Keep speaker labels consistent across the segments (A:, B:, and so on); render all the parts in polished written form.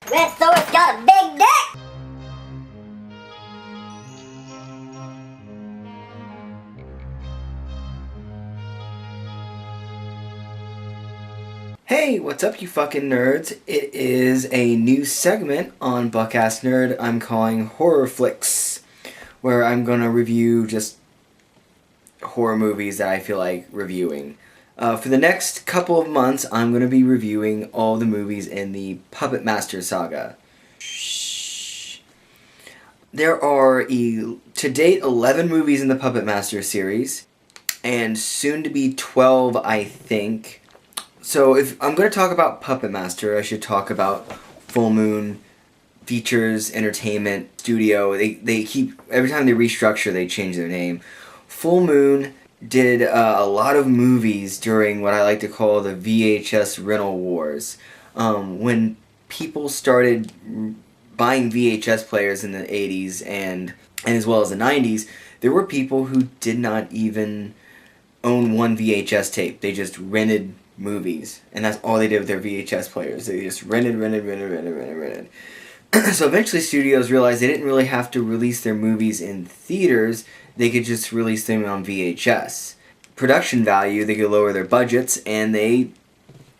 A: Red Sword's got a big dick!
B: Hey, what's up you fucking nerds? It is a new segment on Buck-Ass Nerd I'm calling HorrorFlix, where I'm gonna review just horror movies that I feel like reviewing. For the next couple of months, I'm gonna be reviewing all the movies in the Puppet Master saga. Shh. There are, to date, 11 movies in the Puppet Master series, and soon to be 12, I think. So if I'm going to talk about Puppet Master, I should talk about Full Moon Features Entertainment Studio. They keep, every time they restructure, they change their name. Full Moon did a lot of movies during what I like to call the VHS rental wars. When people started buying VHS players in the 80s and as well as the 90s, there were people who did not even own one VHS tape. They just rented movies, and that's all they did with their VHS players. They just rented. So eventually studios realized they didn't really have to release their movies in theaters, they could just release them on VHS. Production value, they could lower their budgets, and they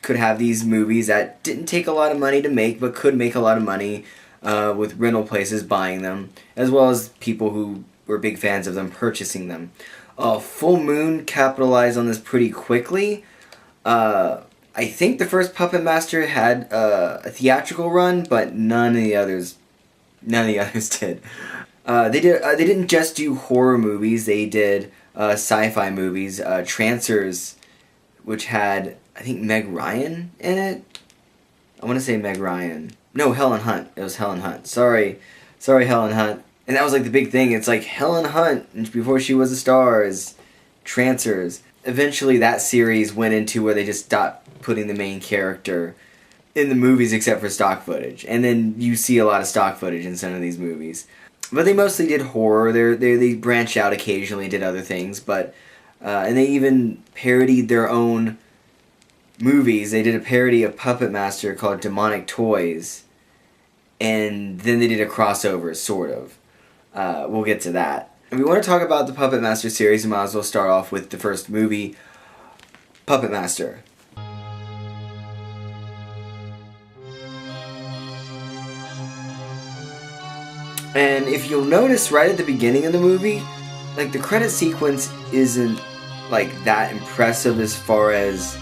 B: could have these movies that didn't take a lot of money to make, but could make a lot of money with rental places buying them, as well as people who were big fans of them purchasing them. Full Moon capitalized on this pretty quickly. I think the first Puppet Master had a theatrical run, but none of the others did. They didn't just do horror movies. They did sci-fi movies. Trancers, which had, I think, Meg Ryan in it. I want to say Meg Ryan. No, Helen Hunt. It was Helen Hunt. Sorry, Helen Hunt. And that was like the big thing. It's like Helen Hunt, before she was a star, is Trancers. Eventually that series went into where they just stopped putting the main character in the movies except for stock footage. And then you see a lot of stock footage in some of these movies. But they mostly did horror. They branched out occasionally, did other things. But and they even parodied their own movies. They did a parody of Puppet Master called Demonic Toys. And then they did a crossover, sort of. We'll get to that. If we want to talk about the Puppet Master series, we might as well start off with the first movie, Puppet Master. And if you'll notice right at the beginning of the movie, like the credit sequence isn't like that impressive as far as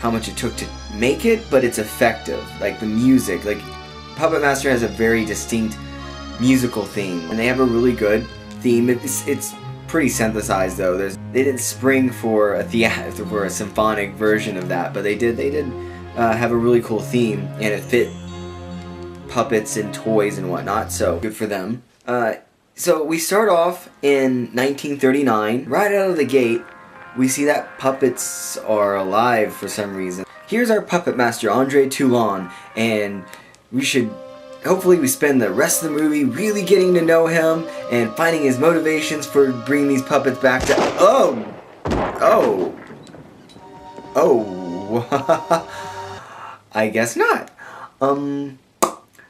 B: how much it took to make it, but it's effective. Like the music, like Puppet Master has a very distinct musical theme, and they have a really good theme. It's pretty synthesized though. They didn't spring for a symphonic version of that, but they did have a really cool theme, and it fit puppets and toys and whatnot. So good for them. So we start off in 1939. Right out of the gate, we see that puppets are alive for some reason. Here's our puppet master, Andre Toulon, and hopefully we spend the rest of the movie really getting to know him and finding his motivations for bringing these puppets back to... Oh! I guess not.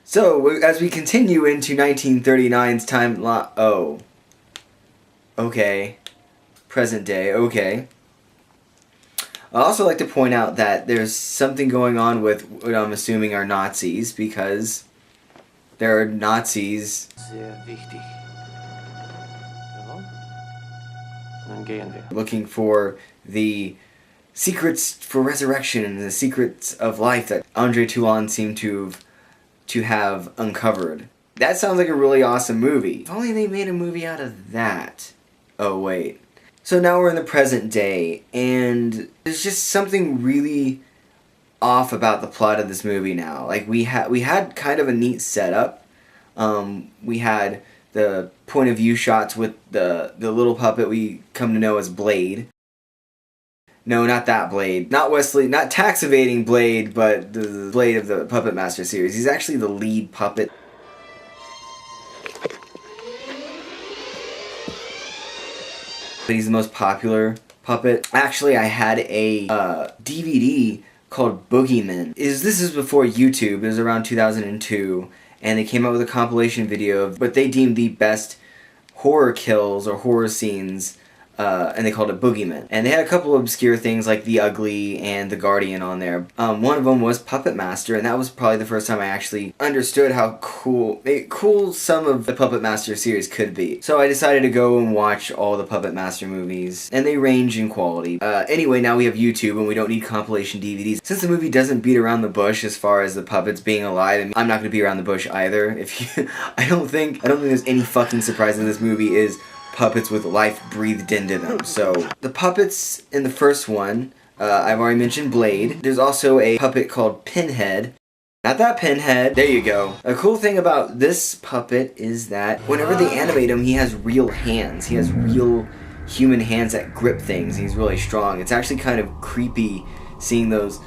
B: So, as we continue into 1939's time... Oh. Okay. Present day, okay. I'd also like to point out that there's something going on with what I'm assuming are Nazis, because... there are Nazis looking for the secrets for resurrection and the secrets of life that Andre Toulon seemed to have uncovered. That sounds like a really awesome movie. If only they made a movie out of that. Oh wait. So now we're in the present day, and there's just something really off about the plot of this movie now. Like we had kind of a neat setup. We had the point of view shots with the little puppet we come to know as Blade. No, not that Blade. Not Wesley, not tax evading Blade, but the Blade of the Puppet Master series. He's actually the lead puppet. But he's the most popular puppet. Actually, I had a DVD called Boogeyman. This is before YouTube. It was around 2002, and they came out with a compilation video of what they deemed the best horror kills or horror scenes, and they called it Boogeyman. And they had a couple of obscure things like The Ugly and The Guardian on there. One of them was Puppet Master, and that was probably the first time I actually understood how cool some of the Puppet Master series could be. So I decided to go and watch all the Puppet Master movies, and they range in quality. Anyway, now we have YouTube, and we don't need compilation DVDs. Since the movie doesn't beat around the bush as far as the puppets being alive, I mean, I'm not going to beat around the bush either. I don't think there's any fucking surprise in this movie is puppets with life breathed into them. So, the puppets in the first one, I've already mentioned Blade. There's also a puppet called Pinhead. Not that Pinhead. There you go. A cool thing about this puppet is that whenever they animate him, he has real hands. He has real human hands that grip things. He's really strong. It's actually kind of creepy seeing those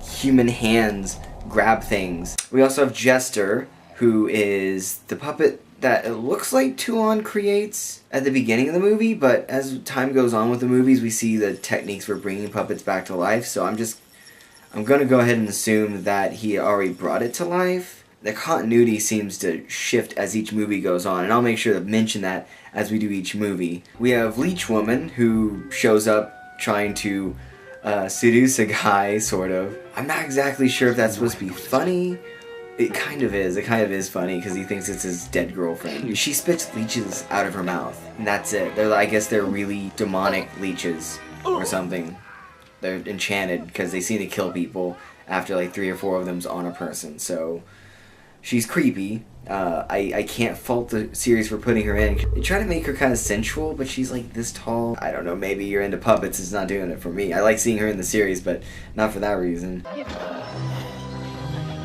B: human hands grab things. We also have Jester, who is the puppet that it looks like Toulon creates at the beginning of the movie, but as time goes on with the movies, we see the techniques for bringing puppets back to life, so I'm gonna go ahead and assume that he already brought it to life. The continuity seems to shift as each movie goes on, and I'll make sure to mention that as we do each movie. We have Leech Woman, who shows up trying to seduce a guy, sort of. I'm not exactly sure if that's supposed to be funny. It kind of is. It kind of is funny because he thinks it's his dead girlfriend. She spits leeches out of her mouth, and that's it. I guess they're really demonic leeches or something. They're enchanted because they seem to kill people after like 3 or 4 of them's on a person. So she's creepy. I can't fault the series for putting her in. They try to make her kind of sensual, but she's like this tall. I don't know, maybe you're into puppets. It's not doing it for me. I like seeing her in the series, but not for that reason.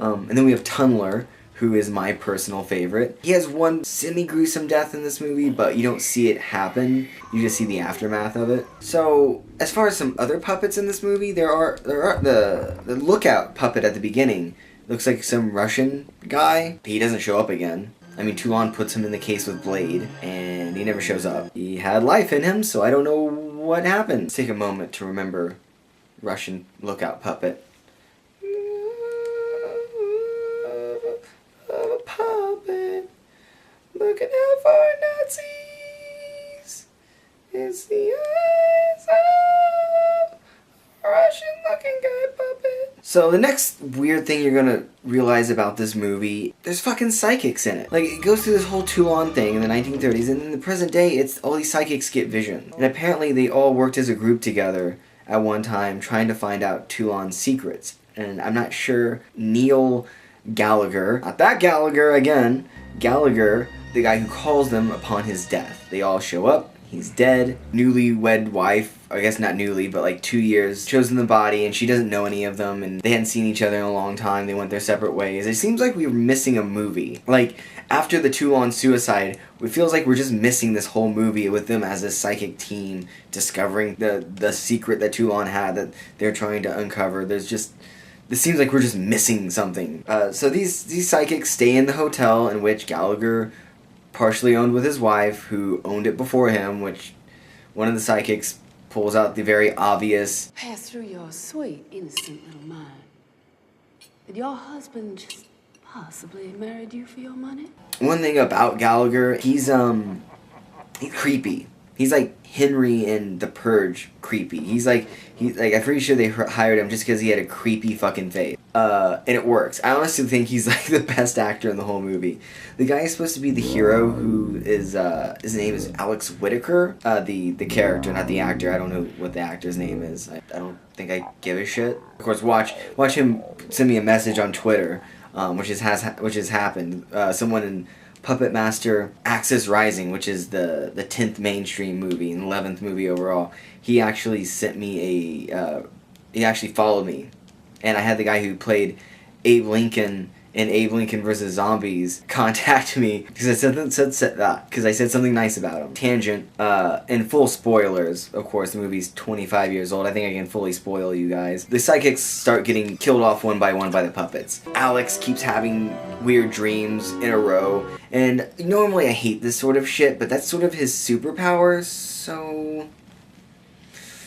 B: And then we have Tunneler, who is my personal favorite. He has one semi-gruesome death in this movie, but you don't see it happen. You just see the aftermath of it. So, as far as some other puppets in this movie, there are the lookout puppet at the beginning. Looks like some Russian guy. He doesn't show up again. I mean, Toulon puts him in the case with Blade, and he never shows up. He had life in him, so I don't know what happened. Let's take a moment to remember Russian lookout puppet. Looking out for Nazis. It's the eyes of a Russian-looking guy puppet. So the next weird thing you're gonna realize about this movie, there's fucking psychics in it. Like, it goes through this whole Toulon thing in the 1930s, and in the present day, it's all these psychics get vision. And apparently they all worked as a group together at one time trying to find out Toulon's secrets. And I'm not sure Neil Gallagher, not that Gallagher again, Gallagher, the guy who calls them upon his death. They all show up, he's dead, newlywed wife, I guess not newly, but like 2 years, chosen the body, and she doesn't know any of them, and they hadn't seen each other in a long time, they went their separate ways. It seems like we were missing a movie. Like, after the Toulon suicide, it feels like we're just missing this whole movie with them as a psychic team, discovering the secret that Toulon had that they're trying to uncover. This seems like we're just missing something. So these psychics stay in the hotel in which Gallagher partially owned with his wife, who owned it before him, which one of the psychics pulls out the very obvious...
C: Pass through your sweet, innocent little mind. Did your husband just possibly married you for your money?
B: One thing about Gallagher, he's creepy. He's like Henry in The Purge creepy. I'm pretty sure they hired him just because he had a creepy fucking face. And it works. I honestly think he's like the best actor in the whole movie. The guy is supposed to be the hero, who is, his name is Alex Whitaker. The character, not the actor. I don't know what the actor's name is. I don't think I give a shit. Of course, watch him send me a message on Twitter, which has happened. Someone in Puppet Master Axis Rising, which is the 10th mainstream movie and 11th movie overall, he actually sent me he actually followed me. And I had the guy who played Abe Lincoln in Abe Lincoln vs. Zombies contact me because I said something nice about him. Tangent, and full spoilers, of course, the movie's 25 years old. I think I can fully spoil you guys. The psychics start getting killed off one by the puppets. Alex keeps having weird dreams in a row, and normally I hate this sort of shit, but that's sort of his superpower, so...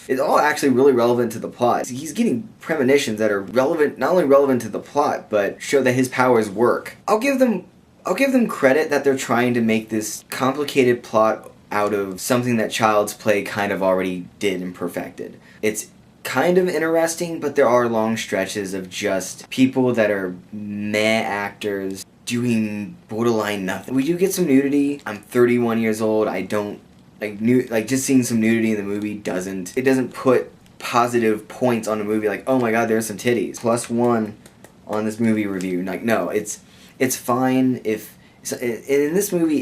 B: It's all actually really relevant to the plot. He's getting premonitions that are relevant, not only relevant to the plot, but show that his powers work. I'll give them credit that they're trying to make this complicated plot out of something that Child's Play kind of already did and perfected. It's kind of interesting, but there are long stretches of just people that are meh actors doing borderline nothing. We do get some nudity. I'm 31 years old. I don't just seeing some nudity in the movie doesn't put positive points on the movie like, oh my god, there's some titties. +1 on this movie review. Like, no, it's fine if in this movie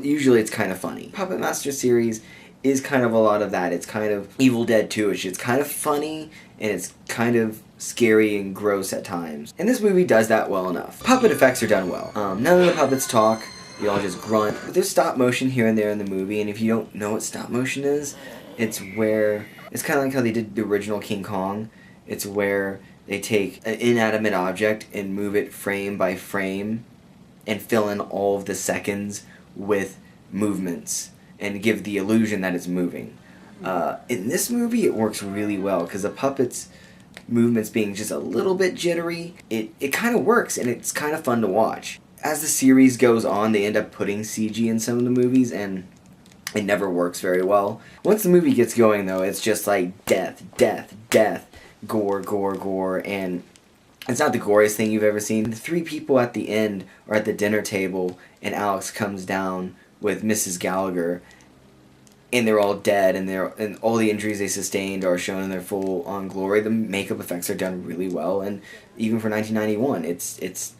B: usually it's kind of funny. Puppet Master series is kind of a lot of that. It's kind of Evil Dead 2ish. It's kind of funny and it's kind of scary and gross at times. And this movie does that well enough. Puppet effects are done well. None of the puppets talk. You all just grunt. But there's stop motion here and there in the movie, and if you don't know what stop motion is, it's kind of like how they did the original King Kong. It's where they take an inanimate object and move it frame by frame and fill in all of the seconds with movements and give the illusion that it's moving. In this movie, it works really well because the puppets' movements being just a little bit jittery, it kind of works and it's kind of fun to watch. As the series goes on, they end up putting CG in some of the movies, and it never works very well. Once the movie gets going, though, it's just like death, death, death, gore, gore, gore, and it's not the goriest thing you've ever seen. The 3 people at the end are at the dinner table, and Alex comes down with Mrs. Gallagher, and they're all dead, and all the injuries they sustained are shown in their full-on glory. The makeup effects are done really well, and even for 1991, it's.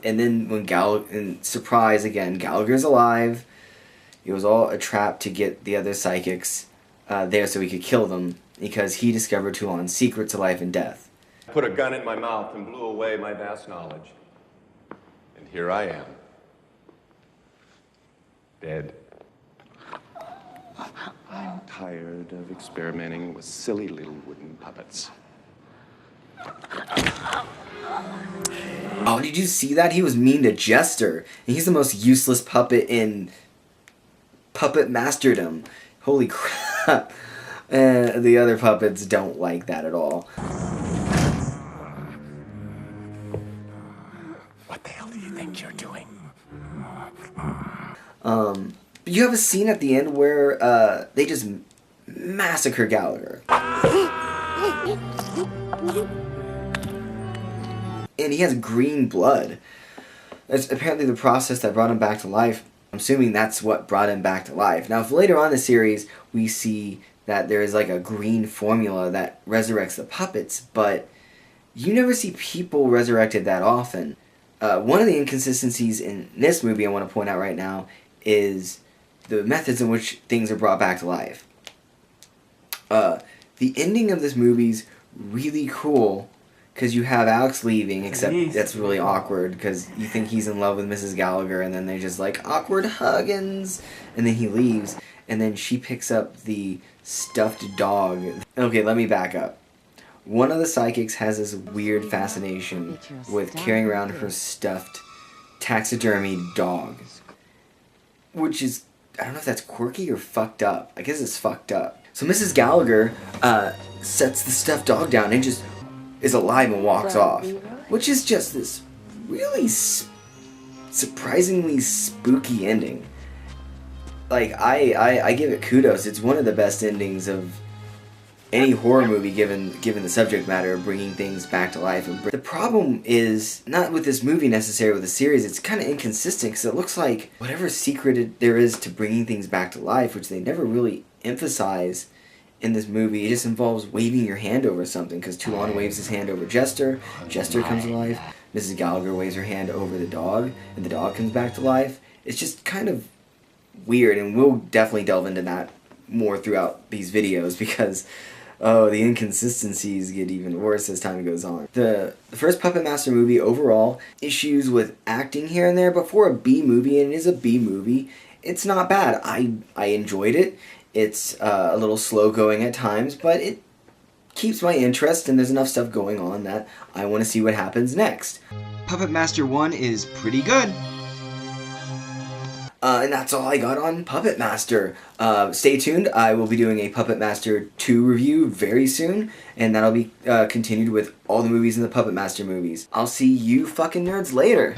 B: And then when surprise again, Gallagher's alive. It was all a trap to get the other psychics there so he could kill them, because he discovered Toulon's secret to life and death.
D: I put a gun in my mouth and blew away my vast knowledge. And here I am. Dead. I'm tired of experimenting with silly little wooden puppets.
B: Oh, did you see that? He was mean to Jester. And he's the most useless puppet in Puppet Masterdom. Holy crap. The other puppets don't like that at all.
D: What the hell do you think you're doing?
B: You have a scene at the end where they just massacre Gallagher. And he has green blood. That's apparently the process that brought him back to life. I'm assuming that's what brought him back to life. Now, if later on in the series we see that there is like a green formula that resurrects the puppets, but you never see people resurrected that often. One of the inconsistencies in this movie I want to point out right now is the methods in which things are brought back to life. The ending of this movie's really cool, because you have Alex leaving, except that's really awkward, because you think he's in love with Mrs. Gallagher, and then they just like, awkward huggins, and then he leaves, and then she picks up the stuffed dog. Okay, let me back up. One of the psychics has this weird fascination with carrying around her stuffed taxidermied dog, which is, I don't know if that's quirky or fucked up. I guess it's fucked up. So Mrs. Gallagher sets the stuffed dog down and just is alive and walks off, which is just this really surprisingly spooky ending. Like, I give it kudos. It's one of the best endings of any horror movie given the subject matter of bringing things back to life. The problem is not with this movie necessarily, with the series. It's kind of inconsistent, because it looks like whatever secret there is to bringing things back to life, which they never really emphasize in this movie, it just involves waving your hand over something, because Toulon waves his hand over Jester comes to life, Mrs. Gallagher waves her hand over the dog, and the dog comes back to life. It's just kind of weird, and we'll definitely delve into that more throughout these videos, because the inconsistencies get even worse as time goes on. The first Puppet Master movie, overall, issues with acting here and there, but for a B movie, and it is a B movie, it's not bad. I enjoyed it. It's a little slow going at times, but it keeps my interest, and there's enough stuff going on that I want to see what happens next. Puppet Master 1 is pretty good. And that's all I got on Puppet Master. Stay tuned. I will be doing a Puppet Master 2 review very soon, and that'll be continued with all the movies in the Puppet Master movies. I'll see you fucking nerds later.